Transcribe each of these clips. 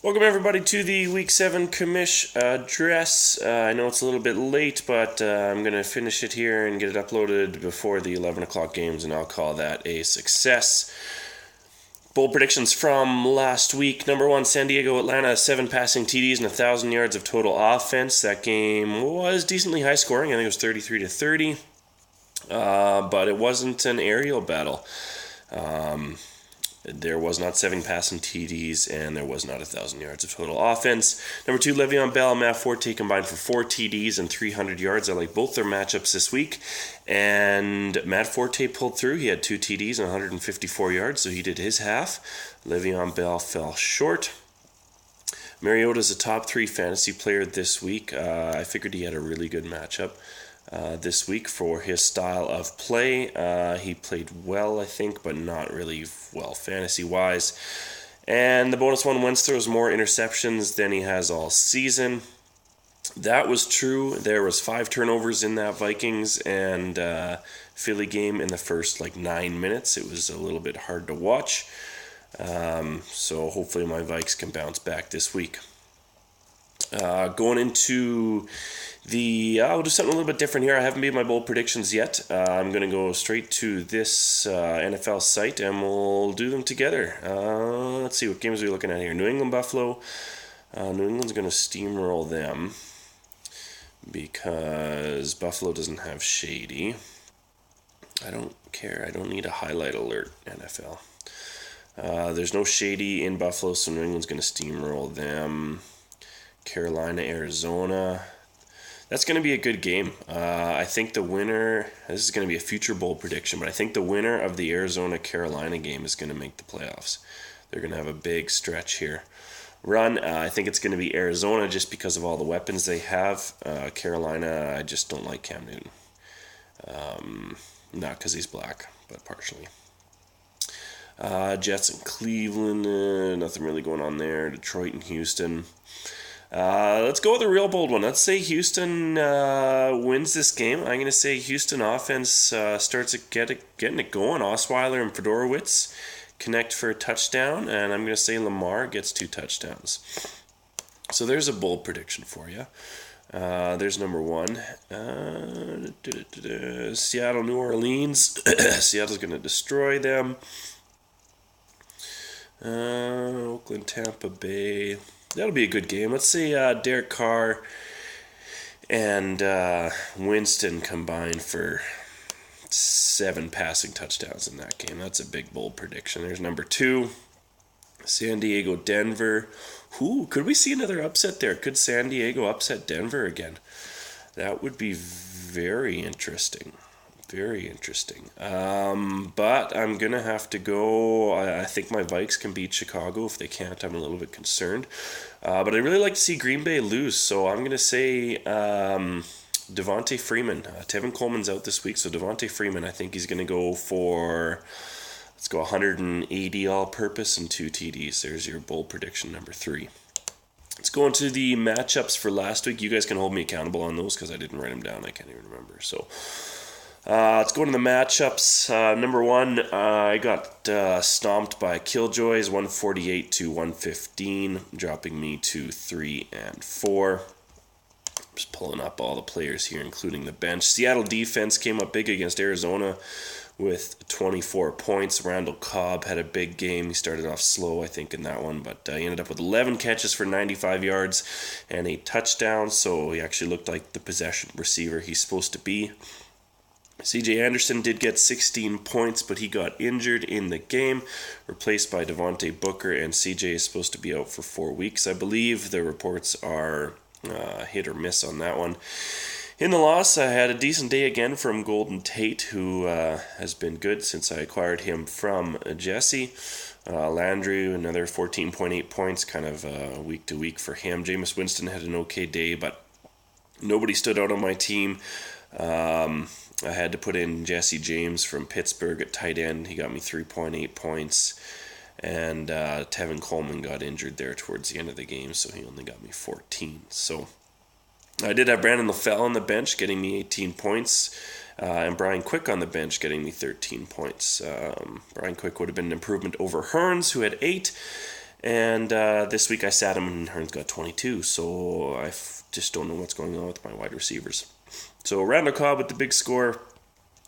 Welcome everybody to the Week 7 Commish address. I know it's a little bit late, but I'm going to finish it here and get it uploaded before the 11 o'clock games, and I'll call that a success. Bold predictions from last week. Number 1, San Diego, Atlanta, 7 passing TDs and 1,000 yards of total offense. That game was decently high scoring. I think it was 33-30, but it wasn't an aerial battle. There was not 7 passing TDs, and there was not 1,000 yards of total offense. Number 2, Le'Veon Bell and Matt Forte combined for 4 TDs and 300 yards. I like both their matchups this week. And Matt Forte pulled through. He had 2 TDs and 154 yards, so he did his half. Le'Veon Bell fell short. Mariota's a top 3 fantasy player this week. I figured he had a really good matchup this week for his style of play. He played well, I think, but not really well fantasy-wise. And the bonus one, Wentz throws more interceptions than he has all season. That was true. There was 5 turnovers in that Vikings and Philly game in the first 9 minutes. It was a little bit hard to watch. So hopefully my Vikes can bounce back this week. Going into I'll do something a little bit different here. I haven't made my bold predictions yet. I'm going to go straight to this NFL site and we'll do them together. Let's see, what games are we looking at here? New England, Buffalo. New England's going to steamroll them because Buffalo doesn't have Shady. I don't care. I don't need a highlight alert, NFL. There's no Shady in Buffalo, so New England's going to steamroll them. Carolina, Arizona. That's going to be a good game. I think the winner, this is going to be a future bowl prediction, but I think the winner of the Arizona-Carolina game is going to make the playoffs. They're going to have a big stretch here. I think it's going to be Arizona just because of all the weapons they have. Carolina, I just don't like Cam Newton. Not because he's black, but partially. Jets and Cleveland, nothing really going on there. Detroit and Houston. Let's go with a real bold one. Let's say Houston wins this game. I'm going to say Houston offense starts getting it going. Osweiler and Fedorowicz connect for a touchdown, and I'm going to say Lamar gets 2 touchdowns. So there's a bold prediction for you. There's number 1. Seattle, New Orleans. Seattle's going to destroy them. Oakland, Tampa Bay. That'll be a good game. Let's say Derek Carr and Winston combine for 7 passing touchdowns in that game. That's a big, bold prediction. There's number 2, San Diego, Denver. Could we see another upset there? Could San Diego upset Denver again? That would be very interesting. Very interesting. But I'm going to have to go. I think my Vikes can beat Chicago. If they can't, I'm a little bit concerned. But I really like to see Green Bay lose. So I'm going to say Devontae Freeman. Tevin Coleman's out this week. So Devontae Freeman, I think he's going to go for, let's go 180 all-purpose and 2 TDs. There's your bold prediction number 3. Let's go into the matchups for last week. You guys can hold me accountable on those because I didn't write them down. I can't even remember. So let's go into the matchups. Number 1, I got stomped by Killjoys, 148-115, dropping me to 3 and 4. Just pulling up all the players here, including the bench. Seattle defense came up big against Arizona with 24 points. Randall Cobb had a big game. He started off slow, I think, in that one, but he ended up with 11 catches for 95 yards and a touchdown, so he actually looked like the possession receiver he's supposed to be. CJ Anderson did get 16 points, but he got injured in the game, replaced by Devontae Booker, and CJ is supposed to be out for 4 weeks, I believe. The reports are hit or miss on that one. In the loss, I had a decent day again from Golden Tate, who has been good since I acquired him from Jesse. Landry, another 14.8 points, kind of week to week for him. Jameis Winston had an okay day, but nobody stood out on my team. I had to put in Jesse James from Pittsburgh at tight end. He got me 3.8 points. And Tevin Coleman got injured there towards the end of the game, so he only got me 14. So I did have Brandon LaFell on the bench getting me 18 points. And Brian Quick on the bench getting me 13 points. Brian Quick would have been an improvement over Hearns, who had 8. And this week I sat him and Hearns got 22, so I just don't know what's going on with my wide receivers. So Randall Cobb with the big score.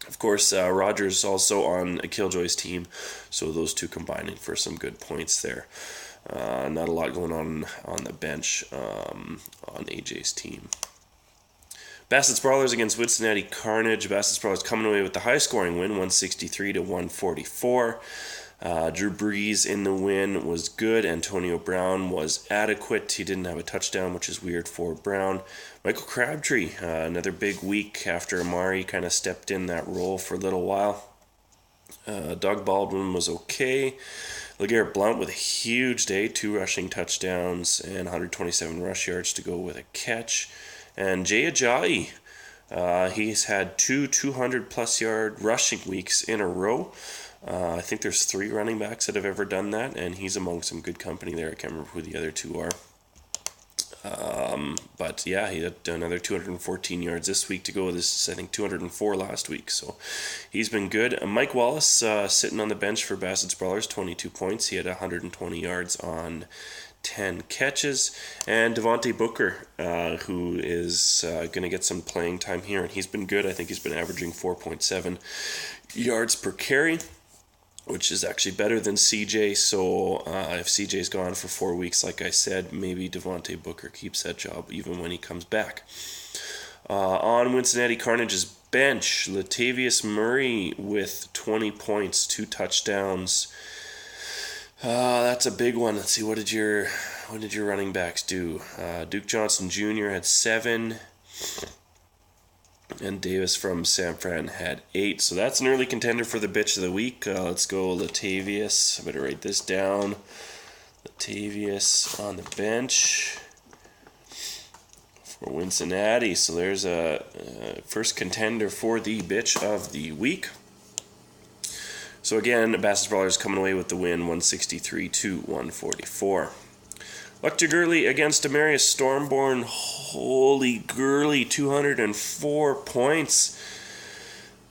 Of course, Rodgers also on a Killjoy's team, so those two combining for some good points there. Not a lot going on the bench on AJ's team. Bassett Brawlers against Cincinnati Carnage. Bassett Brawlers coming away with the high-scoring win, 163 to 144. Drew Brees in the win was good. Antonio Brown was adequate. He didn't have a touchdown, which is weird for Brown. Michael Crabtree, another big week after Amari kind of stepped in that role for a little while. Doug Baldwin was okay. LeGarrette Blount with a huge day, 2 rushing touchdowns and 127 rush yards to go with a catch. And Jay Ajayi, he's had 2 200-plus yard rushing weeks in a row. I think there's 3 running backs that have ever done that, and he's among some good company there. I can't remember who the other 2 are. But yeah, he had another 214 yards this week to go. This is, I think, 204 last week. So he's been good. Mike Wallace sitting on the bench for Bassett Brawlers, 22 points. He had 120 yards on 10 catches. And Devontae Booker, who is going to get some playing time here, and he's been good. I think he's been averaging 4.7 yards per carry, which is actually better than CJ. So if CJ's gone for 4 weeks, like I said, maybe Devontae Booker keeps that job even when he comes back. On Cincinnati Carnage's bench, Latavius Murray with 20 points, 2 touchdowns. That's a big one. Let's see, what did your running backs do? Duke Johnson Jr. had 7. And Davis from San Fran had 8. So that's an early contender for the bitch of the week. Let's go Latavius. I better write this down. Latavius on the bench for Cincinnati. So there's a first contender for the bitch of the week. So again, Bassett Brawlers coming away with the win, 163 to 144. Lecter Gurley against Demarius Stormborn. Holy Gurley, 204 points.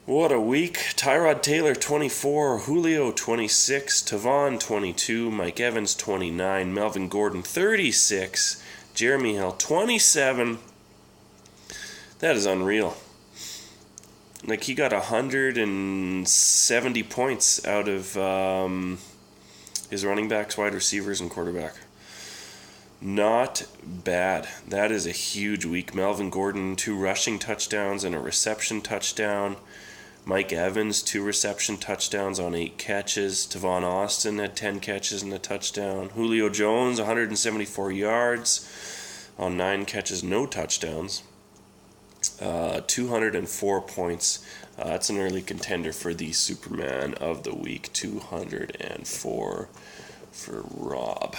What a week. Tyrod Taylor, 24. Julio, 26. Tavon, 22. Mike Evans, 29. Melvin Gordon, 36. Jeremy Hill, 27. That is unreal. Like, he got 170 points out of his running backs, wide receivers, and quarterback. Not bad. That is a huge week. Melvin Gordon, 2 rushing touchdowns and a reception touchdown. Mike Evans, 2 reception touchdowns on 8 catches. Tavon Austin had 10 catches and a touchdown. Julio Jones, 174 yards on 9 catches, no touchdowns. 204 points. That's an early contender for the Superman of the week. 204 for Rob.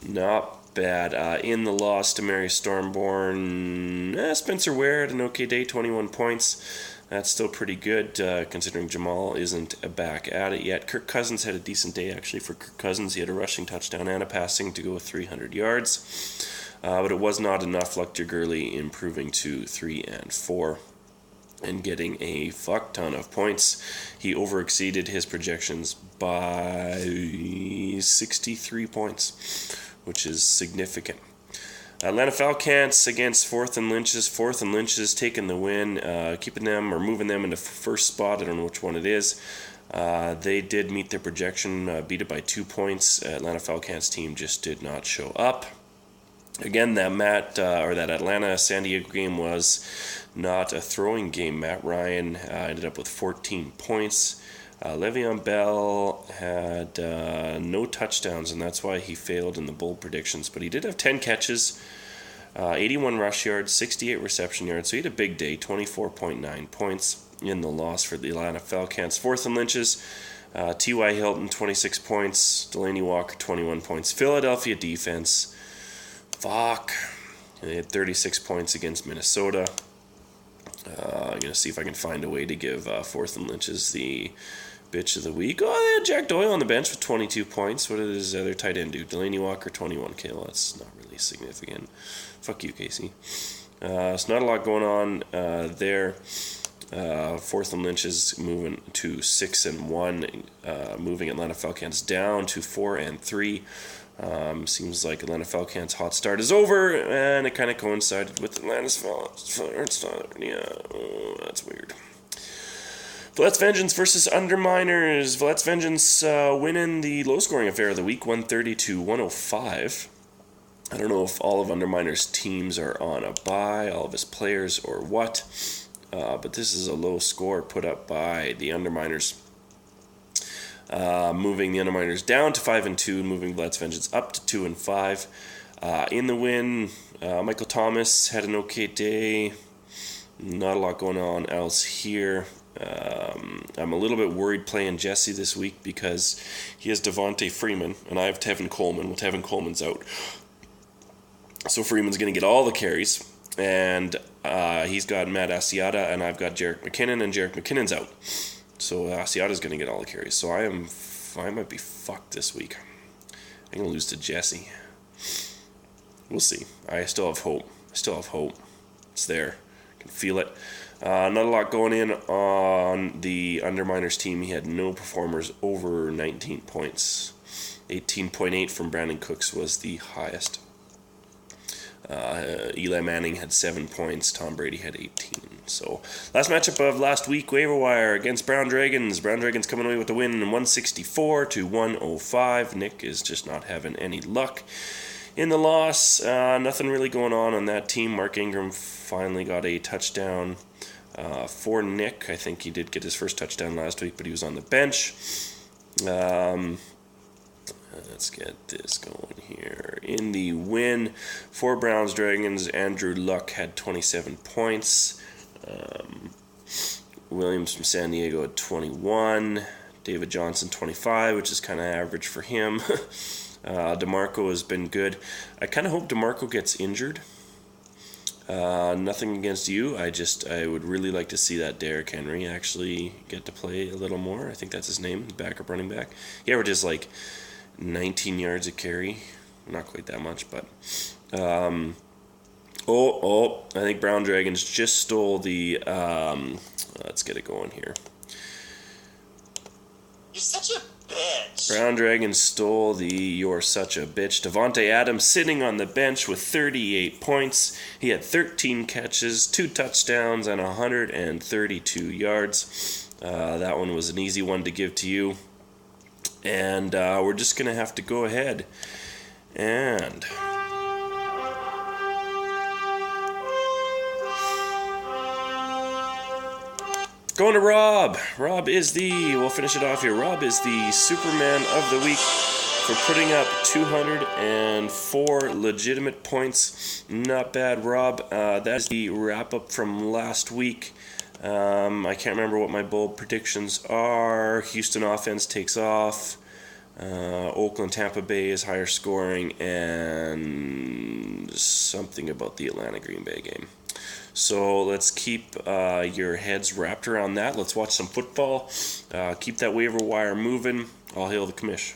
Not bad. In the loss, Demarius Stormborn, Spencer Ware had an okay day, 21 points. That's still pretty good, considering Jamal isn't back at it yet. Kirk Cousins had a decent day, actually, for Kirk Cousins. He had a rushing touchdown and a passing to go with 300 yards. But it was not enough. Lecter Gurley improving to 3 and 4 and getting a fuck ton of points. He overexceeded his projections by 63 points, which is significant. Atlanta Falcons against Fourth and Lynch's. Fourth and Lynch's taking the win, keeping them or moving them into first spot. I don't know which one it is. They did meet their projection, beat it by 2 points. Atlanta Falcons team just did not show up. Again, that Atlanta-San Diego game was not a throwing game. Matt Ryan ended up with 14 points. Le'Veon Bell had no touchdowns, and that's why he failed in the bold predictions. But he did have 10 catches, 81 rush yards, 68 reception yards. So he had a big day, 24.9 points in the loss for the Atlanta Falcons. Fourth and Lynch's, T.Y. Hilton, 26 points. Delaney Walker, 21 points. Philadelphia defense. Fuck. They had 36 points against Minnesota. I'm going to see if I can find a way to give Fourth and Lynch's the bitch of the week. Oh, they had Jack Doyle on the bench with 22 points. What did his other tight end do? Delaney Walker, 21. Okay, well, that's not really significant. Fuck you, Casey. It's not a lot going on there. Fourth and Lynch is moving to 6-1, moving Atlanta Falcons down to 4-3. Seems like Atlanta Falcons' hot start is over, and it kind of coincided with Atlanta's start. Yeah, that's weird. Vlet's Vengeance versus Underminers. Vlet's Vengeance winning the low-scoring affair of the week, 130-105. I don't know if all of Underminers' teams are on a bye, all of his players, or what. But this is a low score put up by the Underminers, moving the Underminers down to 5-2, moving Vlet's Vengeance up to 2-5. In the win, Michael Thomas had an okay day. Not a lot going on else here. I'm a little bit worried playing Jesse this week because he has Devontae Freeman and I have Tevin Coleman. Well, Tevin Coleman's out, so Freeman's going to get all the carries. And he's got Matt Asiata, and I've got Jerick McKinnon, and Jerick McKinnon's out. So Asiata's going to get all the carries. So I might be fucked this week. I'm going to lose to Jesse. We'll see. I still have hope. It's there. I can feel it. Not a lot going in on the Underminers team. He had no performers over 19 points. 18.8 from Brandon Cooks was the highest. Eli Manning had 7 points. Tom Brady had 18. So, last matchup of last week, waiver wire against Brown Dragons. Brown Dragons coming away with the win, 164-105. Nick is just not having any luck in the loss. Nothing really going on that team. Mark Ingram finally got a touchdown for Nick. I think he did get his first touchdown last week, but he was on the bench. Let's get this going here. In the win for Browns Dragons, Andrew Luck had 27 points. Williams from San Diego had 21. David Johnson 25, which is kind of average for him. DeMarco has been good. I kind of hope DeMarco gets injured. Nothing against you. I would really like to see that Derrick Henry actually get to play a little more. I think that's his name, backup running back. He averages like 19 yards a carry. Not quite that much, but I think Brown Dragons just stole the let's get it going here. You're such a bitch. Brown Dragons stole the "You're such a bitch." Devontae Adams sitting on the bench with 38 points. He had 13 catches, 2 touchdowns, and 132 yards. That one was an easy one to give to you. And we're just going to have to go ahead and going to Rob. We'll finish it off here. Rob is the Superman of the week for putting up 204 legitimate points. Not bad, Rob. That's the wrap-up from last week. I can't remember what my bold predictions are. Houston offense takes off. Oakland, Tampa Bay is higher scoring, and something about the Atlanta Green Bay game. So let's keep your heads wrapped around that. Let's watch some football. Keep that waiver wire moving. All hail the Commish.